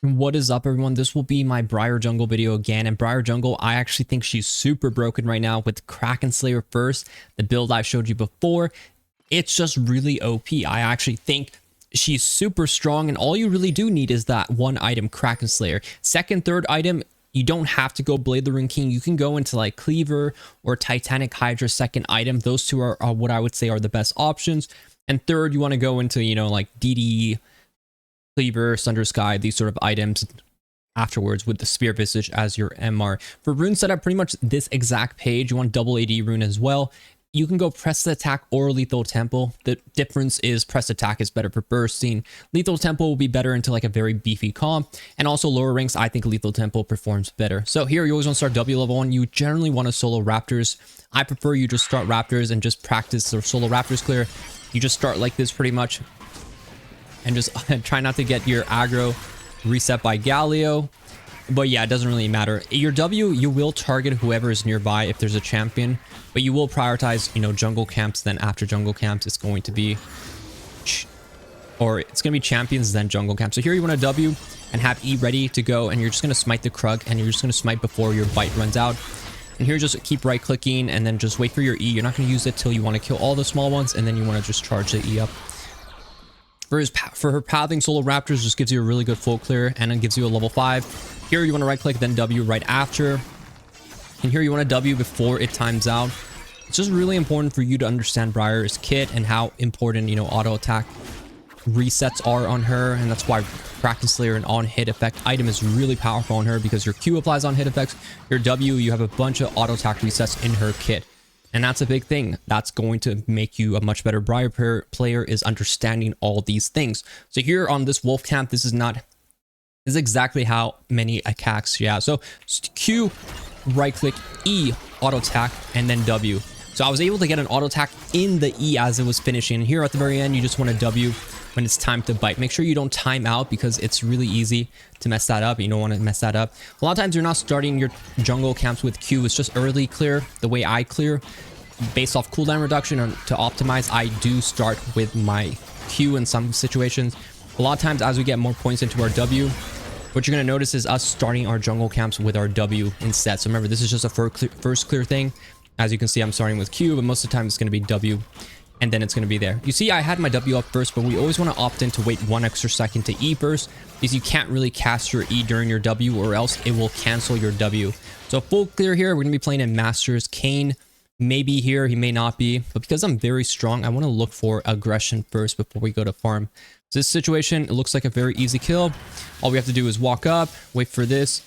What is up, everyone? This will be my Briar jungle video again, and Briar jungle, I actually think she's super broken right now with Kraken Slayer first, the build I showed you before. It's just really OP. I actually think she's super strong, and all you really do need is that one item, Kraken Slayer. Second, third item, you don't have to go Blade the Rune King. You can go into like Cleaver or Titanic Hydra second item. Those two are what I would say are the best options. And third, you want to go into, you know, like DD, Cleaver, Sunder Sky, these sort of items afterwards with the Spear Visage as your MR. For rune setup, pretty much this exact page. You want double AD rune as well. You can go Press Attack or Lethal Temple. The difference is Press Attack is better for bursting. Lethal Temple will be better into like a very beefy comp. And also lower ranks, I think Lethal Temple performs better. So here you always want to start W level 1. You generally want to solo Raptors. I prefer you just start Raptors and just practice the solo Raptors clear. You just start like this pretty much. And just try not to get your aggro reset by Galio. But yeah, it doesn't really matter. Your W, you will target whoever is nearby if there's a champion. But you will prioritize, you know, jungle camps. Then after jungle camps, it's going to be... Or it's going to be champions, then jungle camps. So here you want a W and have E ready to go. And you're just going to smite the Krug. And you're just going to smite before your bite runs out. And here just keep right clicking. And then just wait for your E. You're not going to use it till you want to kill all the small ones. And then you want to just charge the E up. For her pathing solo Raptors just gives you a really good full clear and it gives you a level 5. Here you want to right click, then W right after. And here you want to W before it times out. It's just really important for you to understand Briar's kit and how important, you know, auto attack resets are on her. And that's why Kraken Slayer, an on hit effect item, is really powerful on her, because your Q applies on hit effects. Your W, you have a bunch of auto attack resets in her kit. And that's a big thing. That's going to make you a much better Briar player, is understanding all these things. So here on this wolf camp, this is exactly how many attacks. Yeah. So Q, right click, E, auto attack, and then W. So I was able to get an auto attack in the E as it was finishing. And here at the very end, you just want a W when it's time to bite. Make sure you don't time out, because it's really easy to mess that up. You don't want to mess that up. A lot of times you're not starting your jungle camps with Q. It's just early clear. The way I clear based off cooldown reduction or to optimize, I do start with my Q in some situations. A lot of times as we get more points into our W, what you're going to notice is us starting our jungle camps with our W instead. So remember, this is just a first clear thing. As you can see, I'm starting with Q, but most of the time it's going to be W. And then it's going to be there. You see, I had my W up first, but we always want to opt in to wait 1 extra second to E first, because you can't really cast your E during your W, or else it will cancel your W. So full clear here. We're going to be playing in Masters. Kane may be here, he may not be, but because I'm very strong, I want to look for aggression first before we go to farm. So this situation, it looks like a very easy kill. All we have to do is walk up, wait for this,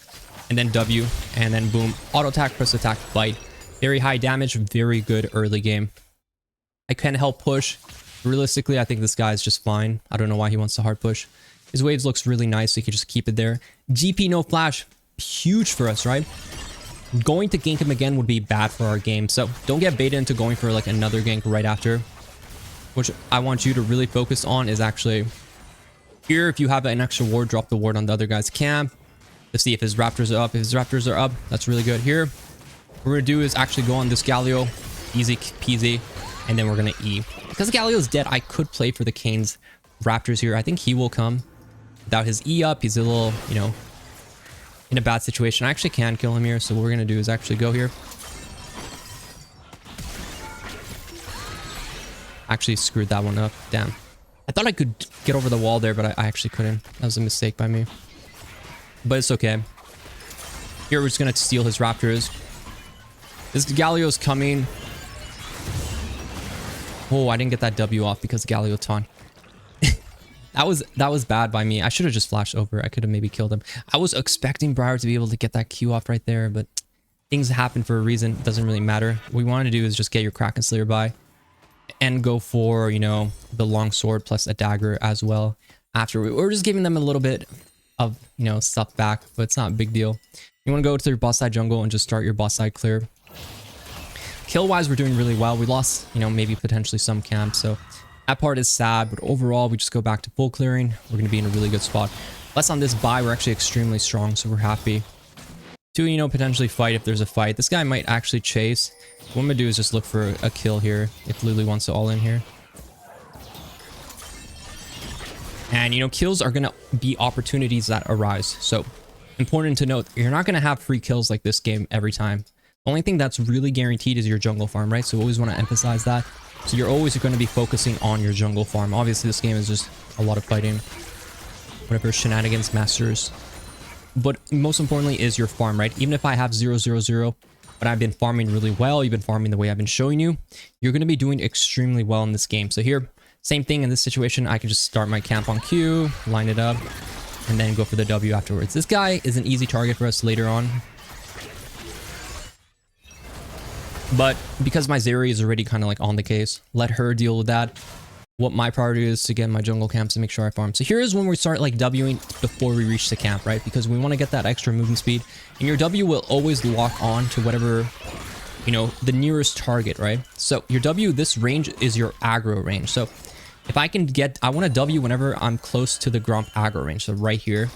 and then W, and then boom, auto attack, press attack, bite. Very high damage, very good early game. I can help push. Realistically, I think this guy is just fine. I don't know why he wants to hard push. His waves looks really nice, so you can just keep it there. GP no flash, huge for us, right? Going to gank him again would be bad for our game, so don't get baited into going for like another gank right after. Which I want you to really focus on is actually here. If you have an extra ward, drop the ward on the other guy's camp to see if his Raptors are up. If his Raptors are up, that's really good. Here, what we're gonna do is actually go on this Galio, easy peasy, and then we're gonna E. Because Galio's dead, I could play for the Kane's Raptors here. I think he will come without his E up. He's a little, you know, in a bad situation. I actually can kill him here, so what we're gonna do is actually go here. Actually screwed that one up. Damn. I thought I could get over the wall there, but I actually couldn't. That was a mistake by me. But it's okay. Here we're just gonna steal his Raptors. This Galio's coming. Oh, I didn't get that W off because Galio taunt. That was bad by me. I should have just flashed over. I could have maybe killed him. I was expecting Briar to be able to get that Q off right there, but things happen for a reason. It doesn't really matter. What we want to do is just get your Kraken Slayer by and go for, you know, the long sword plus a dagger as well. After we're just giving them a little bit of, you know, stuff back, but it's not a big deal. You want to go to your boss side jungle and just start your boss side clear. Kill wise, we're doing really well. We lost, you know, maybe potentially some camps, so that part is sad, but overall, we just go back to full clearing. We're going to be in a really good spot. Plus, on this buy, we're actually extremely strong, so we're happy to, you know, potentially fight if there's a fight. This guy might actually chase. What I'm going to do is just look for a kill here if Lulu wants to all in here. And, you know, kills are going to be opportunities that arise. So important to note, you're not going to have free kills like this game every time. The only thing that's really guaranteed is your jungle farm, right? So always want to emphasize that. So you're always going to be focusing on your jungle farm. Obviously, this game is just a lot of fighting. Whatever shenanigans masters. But most importantly is your farm, right? Even if I have 0-0-0, but I've been farming really well, you've been farming the way I've been showing you, you're going to be doing extremely well in this game. So here, same thing in this situation. I can just start my camp on Q, line it up, and then go for the W afterwards. This guy is an easy target for us later on. But because my Zeri is already kind of like on the case, let her deal with that. What my priority is to get my jungle camps and make sure I farm. So here is when we start like Wing before we reach the camp, right? Because we want to get that extra movement speed. And your W will always lock on to whatever, you know, the nearest target, right? So your W, this range is your aggro range. So if I can get, I want to W whenever I'm close to the Gromp aggro range. So right here,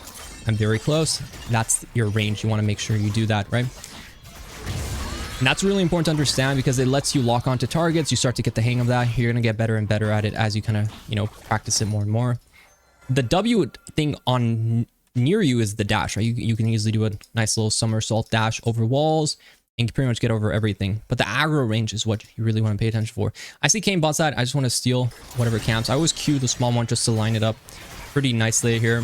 I'm very close. That's your range. You want to make sure you do that, right? And that's really important to understand because it lets you lock onto targets. You start to get the hang of that. You're going to get better and better at it as you kind of, you know, practice it more and more. The W thing on near you is the dash, right? You can easily do a nice little somersault dash over walls and pretty much get over everything. But the aggro range is what you really want to pay attention for. I see Kane bot side. I just want to steal whatever camps. I always queue the small one just to line it up pretty nicely here.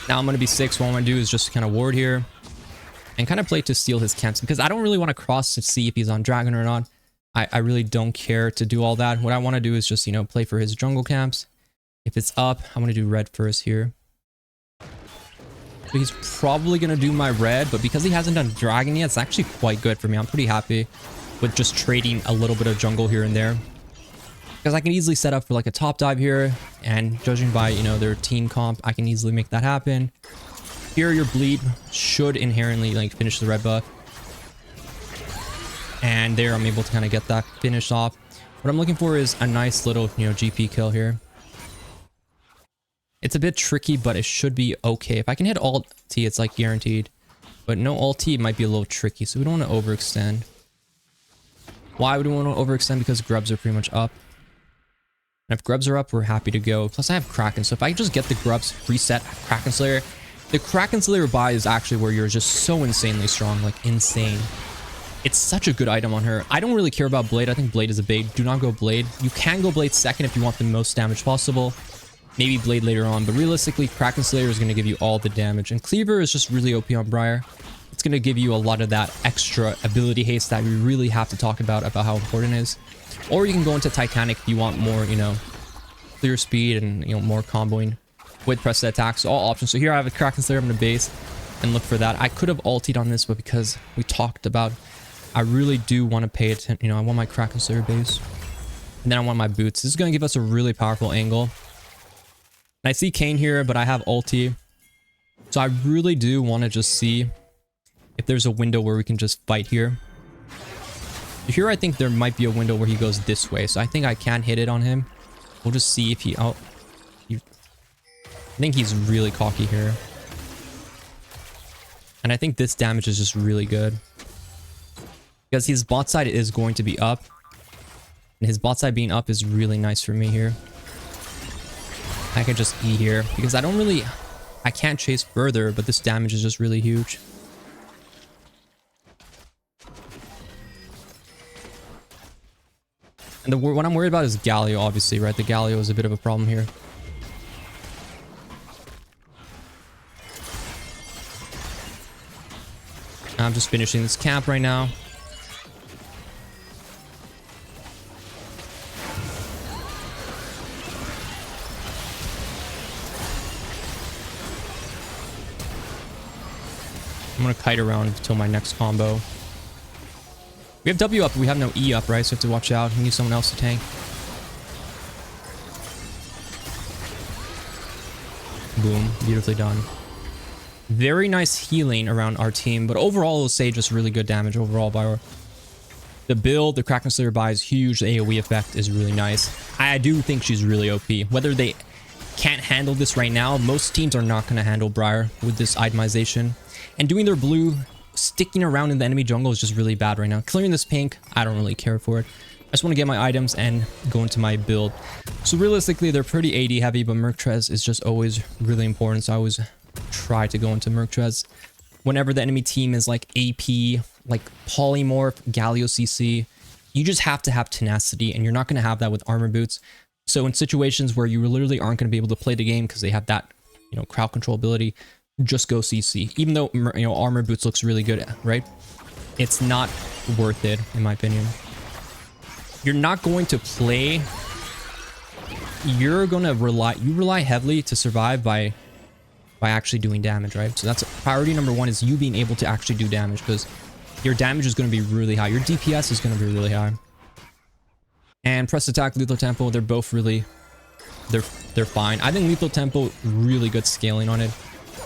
Now I'm going to be 6. What I'm going to do is just kind of ward here. And kind of play to steal his camps because I don't really want to cross to see if he's on dragon or not. I really don't care to do all that. What I want to do is just, you know, play for his jungle camps. If it's up, I'm going to do red first here. So he's probably going to do my red, but because he hasn't done dragon yet, it's actually quite good for me. I'm pretty happy with just trading a little bit of jungle here and there. Because I can easily set up for like a top dive here. And judging by, you know, their team comp, I can easily make that happen. Here, your bleed should inherently like finish the red buff. And there, I'm able to kind of get that finish off. What I'm looking for is a nice little, you know, GP kill here. It's a bit tricky, but it should be okay. If I can hit alt T, it's like guaranteed. But no alt T might be a little tricky, so we don't want to overextend. Why would we want to overextend? Because grubs are pretty much up. And if grubs are up, we're happy to go. Plus, I have Kraken, so if I just get the grubs reset Kraken Slayer, the Kraken Slayer buy is actually where you're just so insanely strong, like insane. It's such a good item on her. I don't really care about Blade. I think Blade is a bait. Do not go Blade. You can go Blade second if you want the most damage possible. Maybe Blade later on, but realistically, Kraken Slayer is going to give you all the damage. And Cleaver is just really OP on Briar. It's going to give you a lot of that extra ability haste that we really have to talk about how important it is. Or you can go into Titanic if you want more, you know, clear speed and, you know, more comboing with press attack. So all options. So here I have a Kraken Slayer. I'm going to base and look for that. I could have ultied on this, but because we talked about, I really do want to pay attention. You know, I want my Kraken Slayer base. And then I want my boots. This is going to give us a really powerful angle. And I see Kane here, but I have ulti. So I really do want to just see if there's a window where we can just fight here. Here I think there might be a window where he goes this way. So I think I can hit it on him. We'll just see if he... Oh, I think he's really cocky here. And I think this damage is just really good. Because his bot side is going to be up. And his bot side being up is really nice for me here. I can just E here. Because I don't really... I can't chase further, but this damage is just really huge. And what I'm worried about is Galio, obviously, right? The Galio is a bit of a problem here. I'm just finishing this camp right now. I'm gonna kite around until my next combo. We have W up, but we have no E up, right? So we have to watch out. We need someone else to tank. Boom. Beautifully done. Very nice healing around our team, but overall, I'll say just really good damage overall by the build. The Kraken Slayer buy is huge. The AoE effect is really nice. I do think she's really OP. Whether they can't handle this right now, most teams are not going to handle Briar with this itemization. And doing their blue, sticking around in the enemy jungle is just really bad right now. Clearing this pink, I don't really care for it. just want to get my items and go into my build. So realistically, they're pretty AD heavy, but Merc Trez is just always really important. So I always try to go into Merc Trez. Whenever the enemy team is like AP, like Polymorph, Galio CC, you just have to have Tenacity, and you're not going to have that with Armor Boots. So in situations where you literally aren't going to be able to play the game because they have that, you know, crowd control ability, just go CC. Even though, you know, Armor Boots looks really good, right? It's not worth it, in my opinion. You're not going to play. You're going to rely heavily to survive by actually doing damage, right? So that's priority number one, is you being able to actually do damage, because your damage is going to be really high. Your DPS is going to be really high. And press attack, lethal tempo, they're both really, they're fine. I think lethal tempo, really good scaling on it.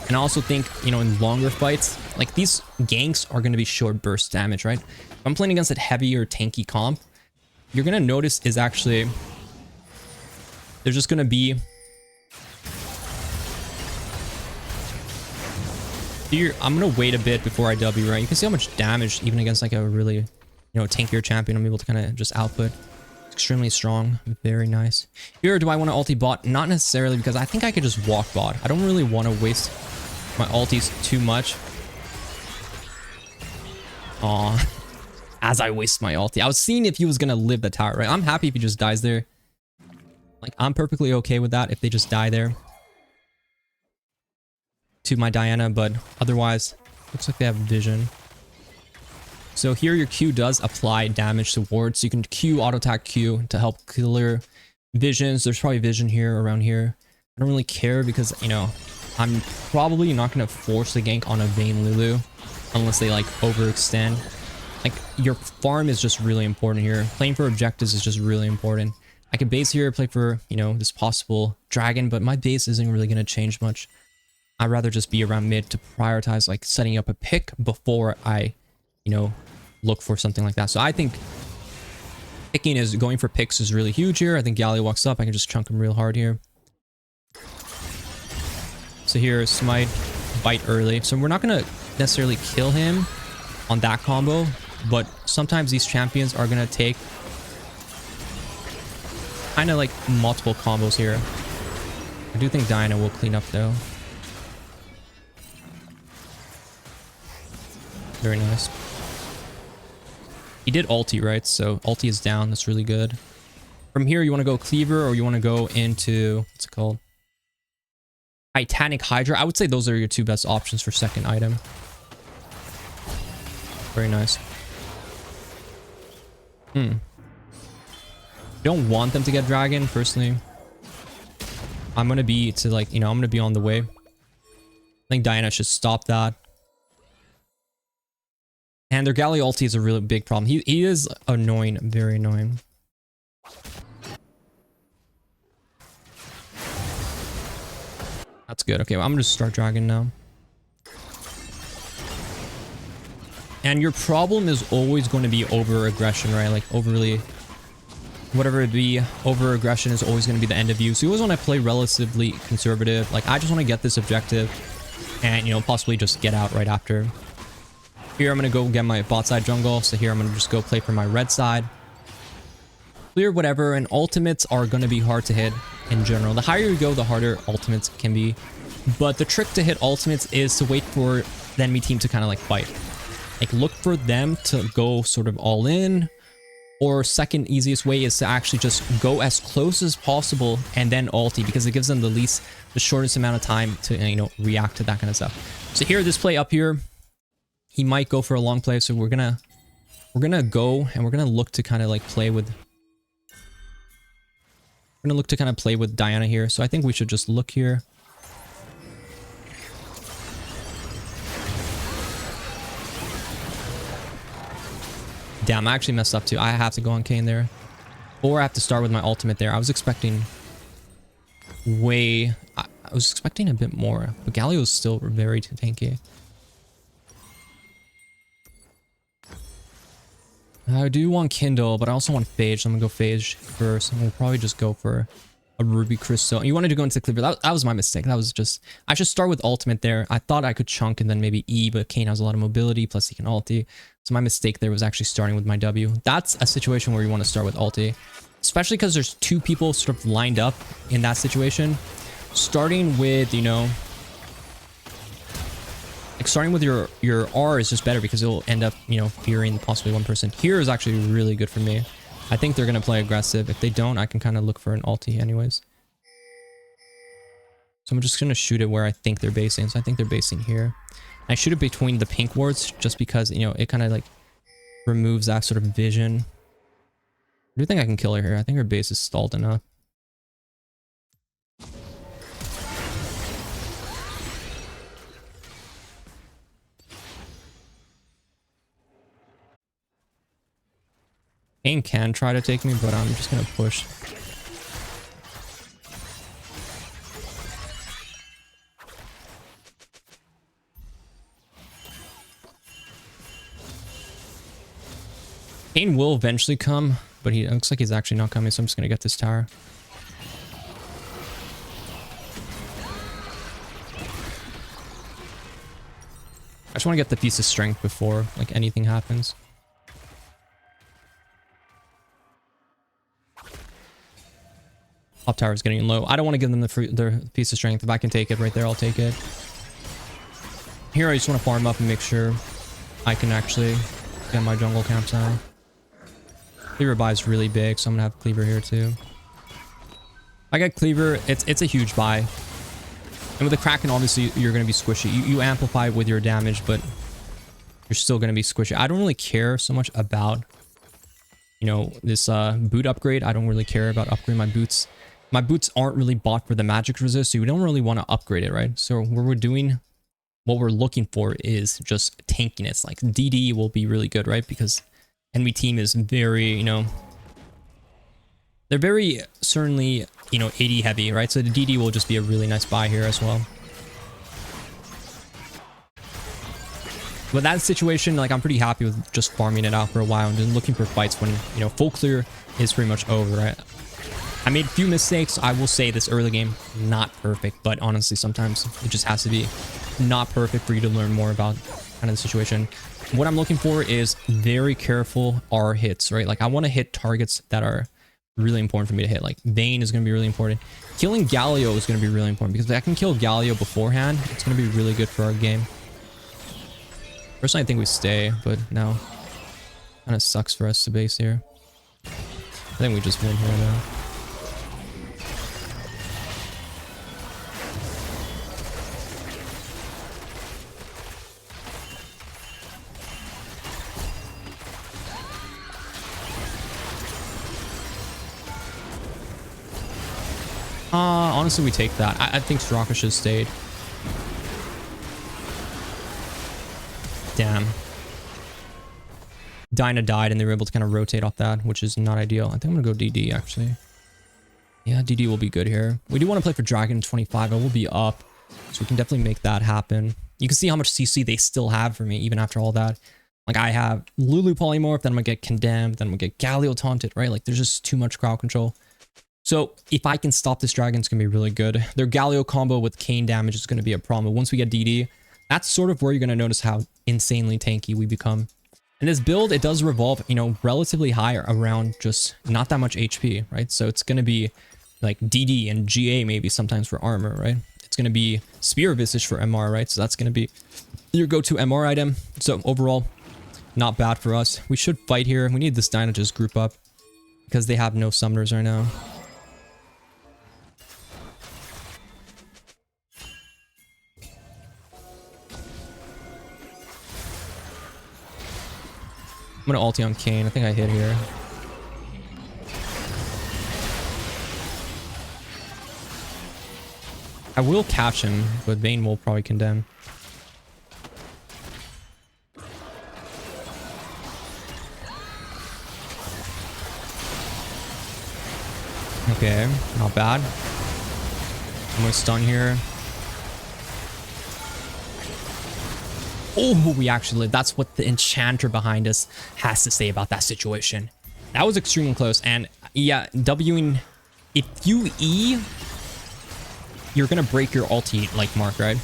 And I also think, you know, in longer fights, like these ganks are going to be short burst damage, right? If I'm playing against a heavy or tanky comp, you're going to notice is actually, there's just going to be, I'm going to wait a bit before I W, right? You can see how much damage, even against like a really, you know, tankier champion, I'm able to kind of just output. Extremely strong. Very nice. Here, do I want to ulti bot? Not necessarily, because I think I could just walk bot. I don't really want to waste my ultis too much. Aw. As I waste my ulti. I was seeing if he was going to live the tower, right? I'm happy if he just dies there. Like, I'm perfectly okay with that if they just die there. To my Diana, but otherwise, looks like they have vision. So here your Q does apply damage to wards. So you can Q, auto attack Q to help clear visions. There's probably vision here, around here. I don't really care because, you know, I'm probably not going to force the gank on a Vayne Lulu unless they like overextend. Like, your farm is just really important here. Playing for objectives is just really important. I could base here, play for, you know, this possible dragon, but my base isn't really going to change much. I'd rather just be around mid to prioritize like setting up a pick before I, you know, look for something like that. So I think picking is going for picks is really huge here. I think Galio walks up. I can just chunk him real hard here. So here, smite, bite early. So we're not going to necessarily kill him on that combo, but sometimes these champions are going to take kind of like multiple combos here. I do think Diana will clean up though. Very nice. He did ulti, right? So ulti is down. That's really good. From here, you want to go Cleaver or you want to go into, what's it called? Titanic Hydra. I would say those are your two best options for second item. Very nice. Don't want them to get dragon, personally. I'm going to be to like, you know, I'm going to be on the way. I think Diana should stop that. And their Galio ulti is a really big problem. He is annoying, very annoying. That's good. Okay, well, I'm gonna start dragon now. And your problem is always going to be over aggression, right? Like overly, whatever it be, over aggression is always going to be the end of you. So you always want to play relatively conservative. Like I just want to get this objective and, you know, possibly just get out right after. Here, I'm going to go get my bot side jungle. So here, I'm going to just go play for my red side. Clear whatever, and ultimates are going to be hard to hit in general. The higher you go, the harder ultimates can be. But the trick to hit ultimates is to wait for the enemy team to kind of like fight. Like look for them to go sort of all in. Or second easiest way is to actually just go as close as possible and then ulti, because it gives them the shortest amount of time to, you know, react to that kind of stuff. So here, this play up here, he might go for a long play, so we're gonna go and we're gonna look to kind of like play with Diana here. So I think we should just look here. Damn, I actually messed up too. I have to go on Kayn there, or I have to start with my ultimate there. I was expecting I was expecting a bit more, but Galio is still very tanky. I do want Kindle, but I also want Phage, so I'm gonna go Phage first, and we'll probably just go for a ruby crystal. You wanted to go into cleaver. That was my mistake. That was just, I should start with ultimate there. I thought I could chunk and then maybe E, but Kayn has a lot of mobility, plus he can ulti. So my mistake there was actually starting with my W. That's a situation where you want to start with ulti, especially because there's two people sort of lined up in that situation. Starting with, you know, like starting with your R is just better because it'll end up, you know, fearing possibly one person. Here is actually really good for me. I think they're going to play aggressive. If they don't, I can kind of look for an ulti anyways. So I'm just going to shoot it where I think they're basing. So I think they're basing here. I shoot it between the pink wards just because, you know, it kind of like removes that sort of vision. I do think I can kill her here. I think her base is stalled enough. Kayn can try to take me, but I'm just going to push. Kayn will eventually come, but he looks like he's actually not coming, so I'm just going to get this tower. I just want to get the piece of strength before like anything happens. Top tower is getting low. I don't want to give them their piece of strength. If I can take it right there, I'll take it. Here, I just want to farm up and make sure I can actually get my jungle camps out. Cleaver buy is really big, so I'm going to have Cleaver here too. If I get Cleaver, it's a huge buy. And with the Kraken, obviously, you're going to be squishy. You amplify with your damage, but you're still going to be squishy. I don't really care so much about, you know, this boot upgrade. I don't really care about upgrading my boots. My boots aren't really bought for the magic resist, so you don't really want to upgrade it, right? So what we're doing, what we're looking for is just tankiness. Like DD will be really good, right? Because enemy team is very, you know, they're very certainly, you know, AD heavy, right? So the DD will just be a really nice buy here as well. But that situation, like, I'm pretty happy with just farming it out for a while and then looking for fights when, you know, full clear is pretty much over, right? I made a few mistakes. I will say this early game, not perfect, but honestly, sometimes it just has to be not perfect for you to learn more about kind of the situation. What I'm looking for is very careful R hits, right? Like I want to hit targets that are really important for me to hit. Like Vayne is going to be really important. Killing Galio is going to be really important because if I can kill Galio beforehand, it's going to be really good for our game. Personally, I think we stay, but no. Kind of sucks for us to base here. I think we just win here though. Honestly, we take that. I think Straka should have stayed. Damn. Dyna died and they were able to kind of rotate off that, which is not ideal. I think I'm going to go DD actually. Yeah, DD will be good here. We do want to play for Dragon 25. I will be up, so we can definitely make that happen. You can see how much CC they still have for me, even after all that. Like I have Lulu Polymorph, then I'm going to get Condemned, then I'm going to get Galio Taunted, right? Like there's just too much crowd control. So if I can stop this dragon, it's going to be really good. Their Galio combo with Kayn damage is going to be a problem. But once we get DD, that's sort of where you're going to notice how insanely tanky we become. And this build, it does revolve, you know, relatively high around just not that much HP, right? So it's going to be like DD and GA maybe sometimes for armor, right? It's going to be Spear Visage for MR, right? So that's going to be your go-to MR item. So overall, not bad for us. We should fight here. We need this Dyna to just group up because they have no summoners right now. I'm gonna ulti on Kayn. I think I hit here. I will catch him, but Vayne will probably condemn. Okay, not bad. I'm gonna stun here. Oh, we actually lived. That's what the enchanter behind us has to say about that situation. That was extremely close. And yeah, Wing if you E, you're gonna break your ulti like mark, right?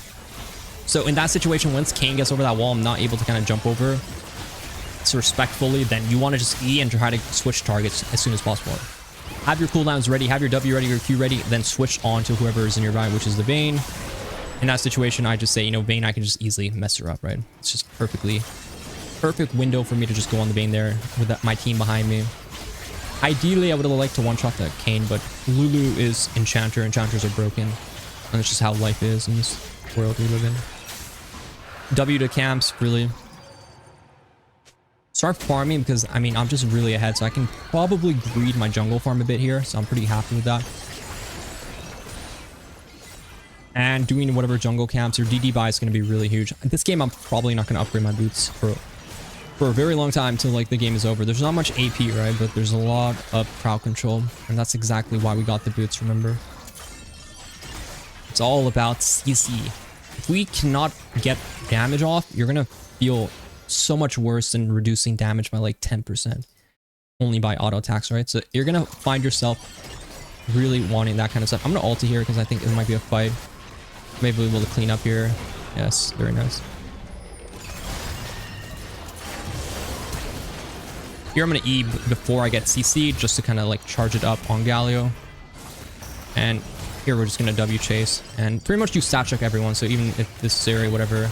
So in that situation, once Kayn gets over that wall, I'm not able to kind of jump over so respectfully, then you want to just E and try to switch targets as soon as possible. Have your cooldowns ready, have your W ready, your Q ready, then switch on to whoever is in your right, which is the Vayne. In that situation, I just say, you know, Vayne, I can just easily mess her up, right? It's just perfect window for me to just go on the Vayne there with my team behind me. Ideally, I would have liked to one-shot that Kayn, but Lulu is Enchanter. Enchanters are broken. And it's just how life is in this world we live in. W to camps, really. Start farming because, I mean, I'm just really ahead, so I can probably greed my jungle farm a bit here, so I'm pretty happy with that. And doing whatever jungle camps or DD buy is going to be really huge. This game, I'm probably not going to upgrade my boots for a very long time till like the game is over. There's not much AP, right? But there's a lot of crowd control, and that's exactly why we got the boots, remember? It's all about CC. If we cannot get damage off, you're going to feel so much worse than reducing damage by like 10% only by auto attacks, right? So you're going to find yourself really wanting that kind of stuff. I'm going to ulti here because I think it might be a fight. Maybe we'll be able to clean up here. Yes, very nice. Here I'm going to E before I get CC just to kind of like charge it up on Galio. And here we're just going to W chase and pretty much do stat check everyone. So even if this area, whatever,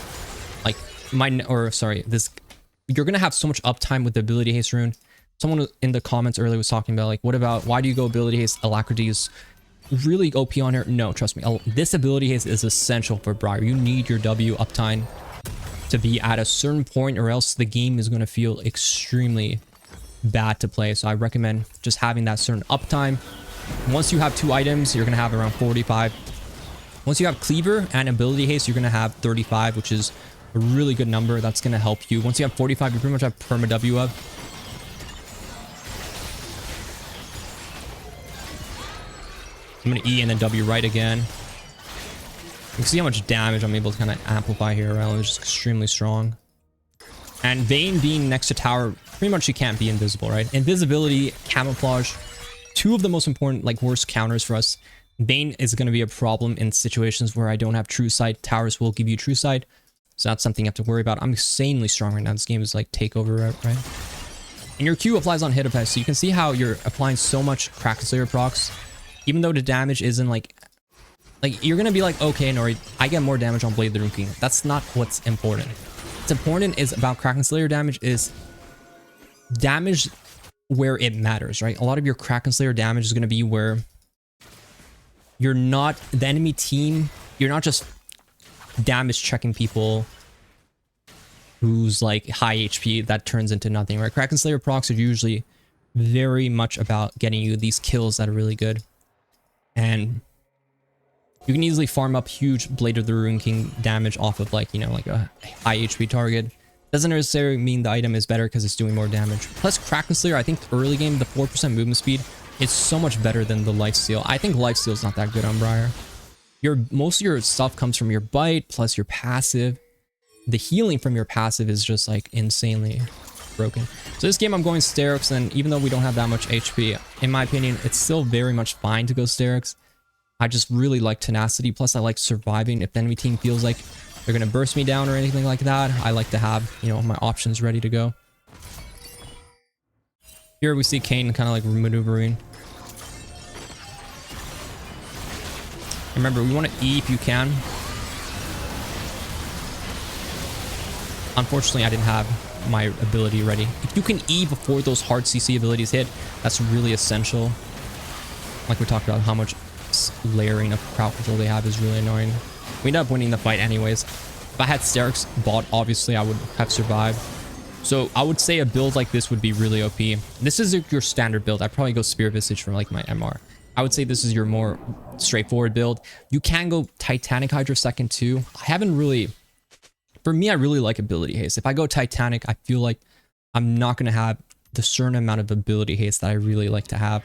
like you're going to have so much uptime with the ability haste rune. Someone in the comments earlier was talking about like, what about, why do you go ability haste? Alacrity is really OP on here. No, trust me. This ability haste is essential for Briar. You need your W uptime to be at a certain point or else the game is going to feel extremely bad to play. So I recommend just having that certain uptime. Once you have 2 items, you're going to have around 45. Once you have cleaver and ability haste, you're going to have 35, which is a really good number. That's going to help you. Once you have 45, you pretty much have perma W up. I'm going to E and then W right again. You can see how much damage I'm able to kind of amplify here around. It's just extremely strong. And Vayne being next to tower, pretty much she can't be invisible, right? Invisibility, camouflage, 2 of the most important, like worst counters for us. Vayne is going to be a problem in situations where I don't have true sight. Towers will give you true sight. So that's something you have to worry about. I'm insanely strong right now. This game is like takeover, right? And your Q applies on hit effects. So you can see how you're applying so much Kraken Slayer procs. Even though the damage isn't like you're going to be like, okay, Inori, I get more damage on Blade of the Rune King. That's not what's important. What's important is about Kraken Slayer damage is damage where it matters, right? A lot of your Kraken Slayer damage is going to be where you're not the enemy team. You're not just damage checking people who's like high HP that turns into nothing, right? Kraken Slayer procs are usually very much about getting you these kills that are really good. And you can easily farm up huge Blade of the Rune King damage off of like, you know, like a high HP target. Doesn't necessarily mean the item is better because it's doing more damage. Plus Kraken Slayer, I think early game, the 4% movement speed is so much better than the lifesteal. I think lifesteal is not that good on Briar. Most of your stuff comes from your bite plus your passive. The healing from your passive is just like insanely broken. So this game I'm going Sterix, and even though we don't have that much HP, in my opinion, it's still very much fine to go Sterix. I just really like Tenacity, plus I like surviving. If the enemy team feels like they're going to burst me down or anything like that, I like to have, you know, my options ready to go. Here we see Kayn kind of like maneuvering. Remember, we want to E if you can. Unfortunately, I didn't have my ability ready. If you can E before those hard CC abilities hit, that's really essential. Like we talked about, how much layering of crowd control they have is really annoying. We end up winning the fight anyways. If I had Sterix bot, obviously I would have survived. So I would say a build like this would be really OP. This is your standard build. I'd probably go Spear Visage for like my MR. I would say this is your more straightforward build. You can go Titanic Hydra second too. I haven't really... For me, I really like ability haste. If I go Titanic, I feel like I'm not going to have the certain amount of ability haste that I really like to have.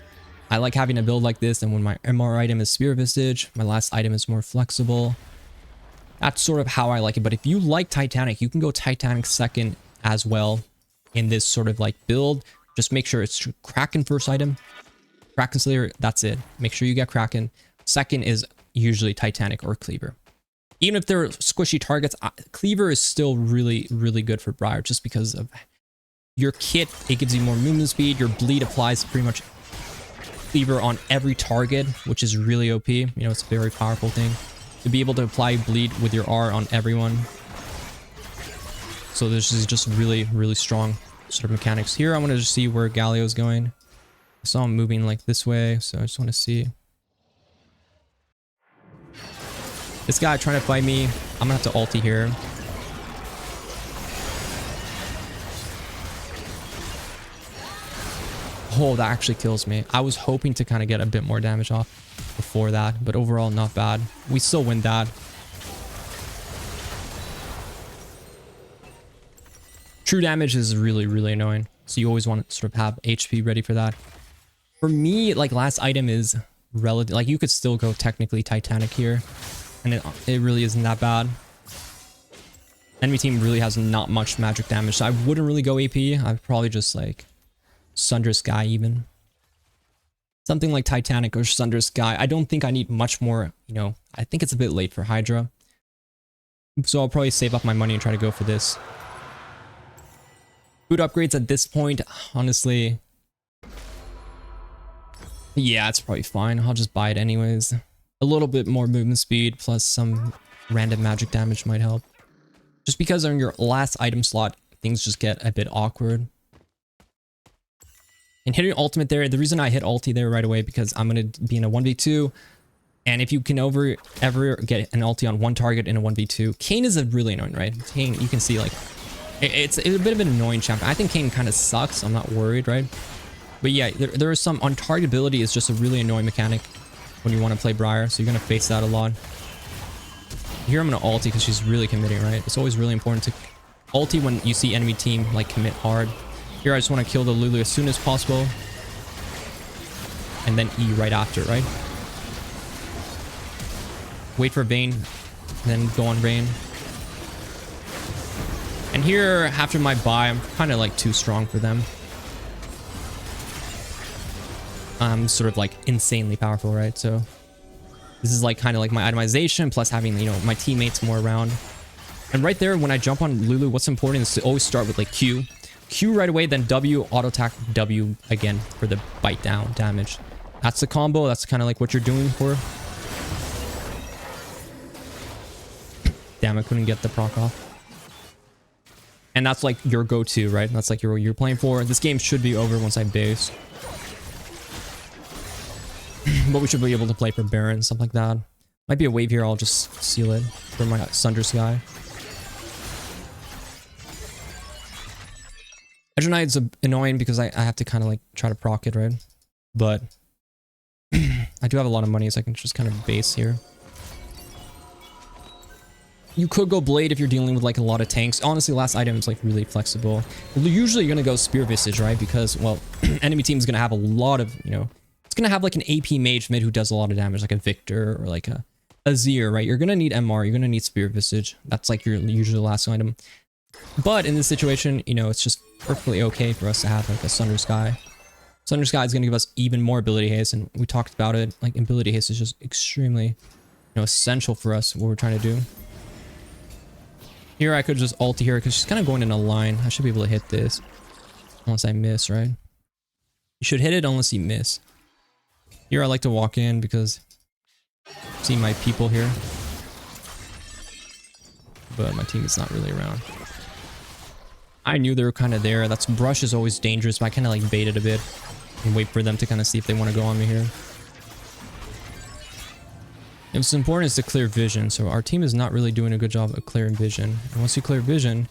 I like having a build like this, and when my MR item is Spear Visage, my last item is more flexible. That's sort of how I like it. But if you like Titanic, you can go Titanic second as well in this sort of like build. Just make sure it's Kraken first item. Kraken Slayer, that's it. Make sure you get Kraken. Second is usually Titanic or Cleaver. Even if they're squishy targets, Cleaver is still really, really good for Briar just because of your kit. It gives you more movement speed. Your bleed applies pretty much Cleaver on every target, which is really OP. You know, it's a very powerful thing to be able to apply bleed with your R on everyone. So this is just really, really strong sort of mechanics. Here, I want to just see where Galio's going. I saw him moving like this way, so I just want to see. This guy trying to fight me. I'm gonna have to ulti here. Oh, that actually kills me. I was hoping to kind of get a bit more damage off before that, but overall not bad. We still win that. True damage is really, really annoying. So you always want to sort of have HP ready for that. For me, like last item is relative. Like you could still go technically Titanic here. And it really isn't that bad. Enemy team really has not much magic damage, so I wouldn't really go AP. I'd probably just like Sunder Sky even. Something like Titanic or Sunder Sky. I don't think I need much more, you know. I think it's a bit late for Hydra. So I'll probably save up my money and try to go for this. Food upgrades at this point, honestly. Yeah, it's probably fine. I'll just buy it anyways. A little bit more movement speed plus some random magic damage might help. Just because on your last item slot, things just get a bit awkward. And hitting ultimate there, the reason I hit ulti there right away because I'm going to be in a 1v2. And if you can ever get an ulti on one target in a 1v2, Kayn is a really annoying, right? Kayn, you can see like, it's a bit of an annoying champion. I think Kayn kind of sucks. I'm not worried, right? But yeah, there is some on-targetability is just a really annoying mechanic when you want to play Briar, so you're going to face that a lot. Here I'm going to ulti because she's really committing, right? It's always really important to ulti when you see enemy team like commit hard. Here I just want to kill the Lulu as soon as possible. And then E right after, right? Wait for Vayne, then go on Vayne. And here, after my buy, I'm kind of like too strong for them. I'm sort of like insanely powerful, right? So this is like kind of like my itemization plus having, you know, my teammates more around. And right there, when I jump on Lulu, what's important is to always start with like Q. Q right away, then W, auto attack, W again for the bite down damage. That's the combo. That's kind of like what you're doing for. Damn, I couldn't get the proc off. And that's like your go-to, right? That's like you're playing for. This game should be over once I base. But we should be able to play for Baron, something like that. Might be a wave here, I'll just seal it for my Sunder Sky. Edge Knight's annoying because I have to kind of like try to proc it, right? But I do have a lot of money, so I can just kind of base here. You could go Blade if you're dealing with like a lot of tanks. Honestly, last item is like really flexible. Usually you're going to go Spear Visage, right? Because, well, enemy team is going to have a lot of, you know, it's going to have like an AP mage mid who does a lot of damage, like a Victor or like a Azir, right? You're going to need MR. You're going to need Spear Visage. That's like your usually last item. But in this situation, you know, it's just perfectly okay for us to have like a Sunder Sky. Sunder Sky is going to give us even more ability haste, and we talked about it. Like ability haste is just extremely, you know, essential for us, what we're trying to do. Here I could just ult here because she's kind of going in a line. I should be able to hit this. Unless I miss, right? You should hit it unless you miss. Here I like to walk in because I see my people here. But my team is not really around. I knew they were kind of there. That's brush is always dangerous, but I kind of like bait it a bit. And wait for them to kind of see if they want to go on me here. And what's important is to clear vision. So our team is not really doing a good job of clearing vision. And once you clear vision,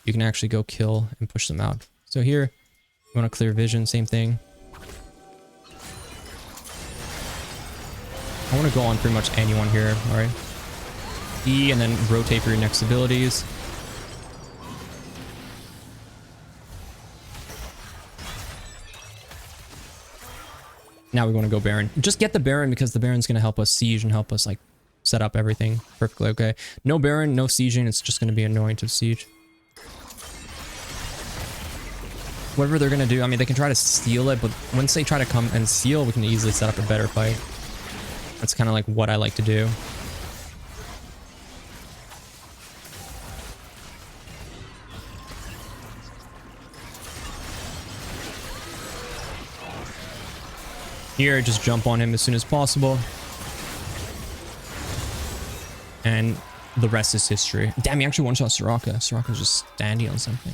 you can actually go kill and push them out. So here, you want to clear vision, same thing. I want to go on pretty much anyone here, alright? E and then rotate for your next abilities. Now we want to go Baron. Just get the Baron because the Baron's going to help us siege and help us like set up everything perfectly okay. No Baron, no sieging. It's just going to be annoying to siege. whatever they're going to do, I mean, they can try to steal it, but once they try to come and steal, we can easily set up a better fight. That's kind of like what I like to do. Here, just jump on him as soon as possible. And the rest is history. Damn, he actually one-shot Soraka. Soraka's just standing on something.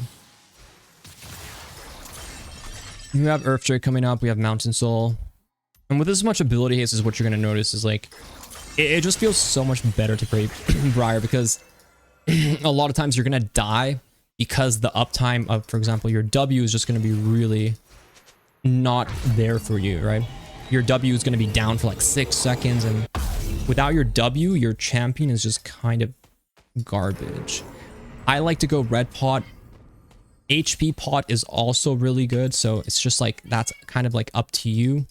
We have Earthdrake coming up. We have Mountain Soul. And with this much ability haste is what you're going to notice is like... It just feels so much better to play Briar because a lot of times you're going to die because the uptime of, for example, your W is just going to be really not there for you, right? Your W is going to be down for like 6 seconds, and without your W, your champion is just kind of garbage. I like to go red pot. HP pot is also really good, so it's just like that's kind of like up to you.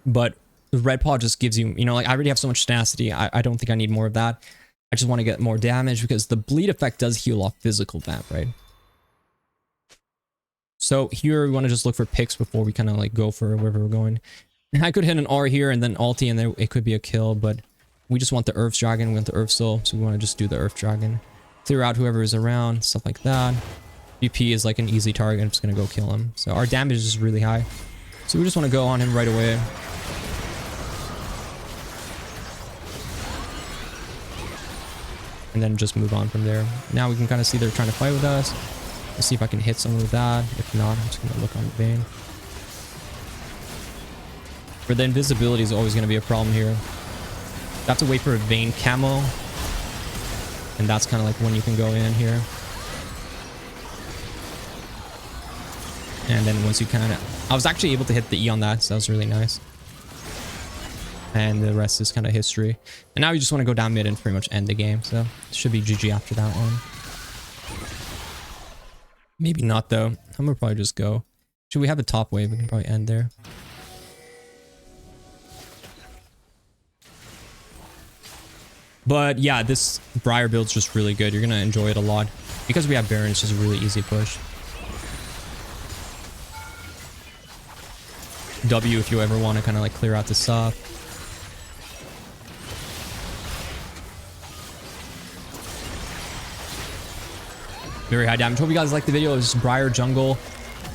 But the red pot just gives you, you know, like I already have so much tenacity. I don't think I need more of that. I just want to get more damage because the bleed effect does heal off physical vamp, right? So here we want to just look for picks before we kind of like go for wherever we're going. And I could hit an R here and then ulti and then it could be a kill, but we just want the Earth Dragon, we want the Earth Soul, so we want to just do the Earth Dragon. Clear out whoever is around, stuff like that. BP is like an easy target, I'm just going to go kill him. So our damage is really high. So we just want to go on him right away. And then just move on from there. Now we can kind of see they're trying to fight with us. Let's see if I can hit someone with that. If not, I'm just going to look on Vayne. For the invisibility is always going to be a problem here. You have to wait for a Vayne camo. And that's kind of like when you can go in here. And then once you kind of... I was actually able to hit the E on that, so that was really nice. And the rest is kind of history. And now you just want to go down mid and pretty much end the game. So it should be GG after that one. Maybe not though. I'm gonna probably just go. Should we have a top wave? We can probably end there. But yeah, this Briar build's just really good. You're gonna enjoy it a lot. Because we have Baron, it's just a really easy push. W if you ever want to kind of like clear out the stuff. Very high damage. Hope you guys liked the video. It was Briar jungle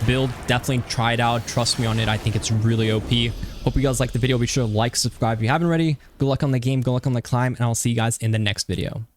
build. Definitely try it out. Trust me on it. I think it's really OP. Hope you guys liked the video. Be sure to like, subscribe if you haven't already. Good luck on the game. Good luck on the climb. And I'll see you guys in the next video.